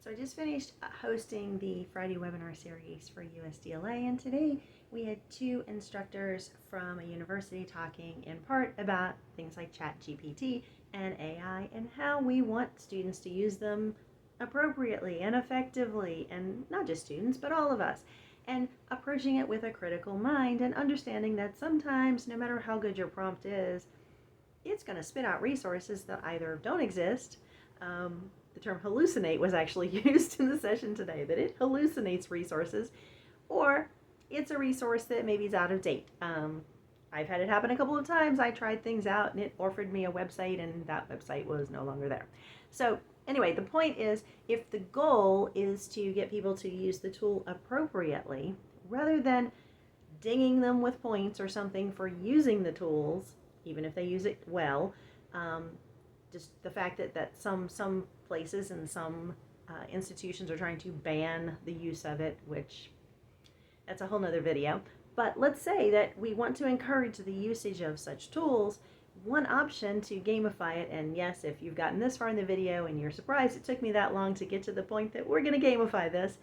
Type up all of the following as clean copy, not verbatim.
So I just finished hosting the Friday webinar series for USDLA, and today we had two instructors from a university talking in part about things like ChatGPT and AI and how we want students to use them appropriately and effectively, and not just students, but all of us, and approaching it with a critical mind and understanding that sometimes, no matter how good your prompt is, it's going to spit out resources that either don't exist. The term hallucinate was actually used in the session today, that it hallucinates resources, or it's a resource that maybe is out of date. I've had it happen a couple of times. I tried things out and it offered me a website and that website was no longer there. So anyway, the point is, if the goal is to get people to use the tool appropriately, rather than dinging them with points or something for using the tools, even if they use it well, just the fact that some places and some institutions are trying to ban the use of it, which that's a whole nother video. But let's say that we want to encourage the usage of such tools. One option to gamify it, and yes, if you've gotten this far in the video and you're surprised it took me that long to get to the point that we're going to gamify this,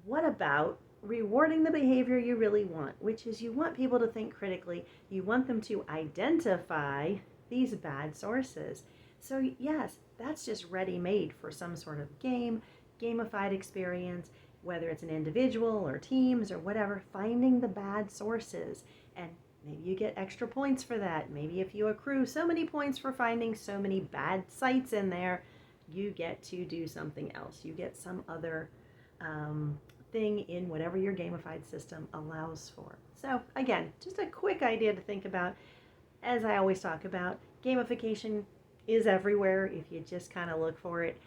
what about rewarding the behavior you really want, which is you want people to think critically, you want them to identify these bad sources. So yes, that's just ready-made for some sort of gamified experience, whether it's an individual or teams or whatever, finding the bad sources. And maybe you get extra points for that. Maybe if you accrue so many points for finding so many bad sites in there, you get to do something else. You get some other thing in whatever your gamified system allows for. So again, just a quick idea to think about. As I always talk about, gamification is everywhere if you just kind of look for it.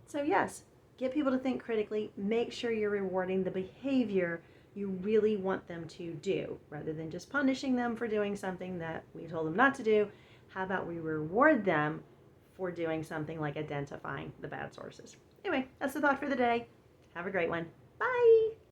So yes, get people to think critically. Make sure you're rewarding the behavior you really want them to do, rather than just punishing them for doing something that we told them not to do. How about we reward them for doing something like identifying the bad sources? Anyway, that's the thought for the day. Have a great one. Bye.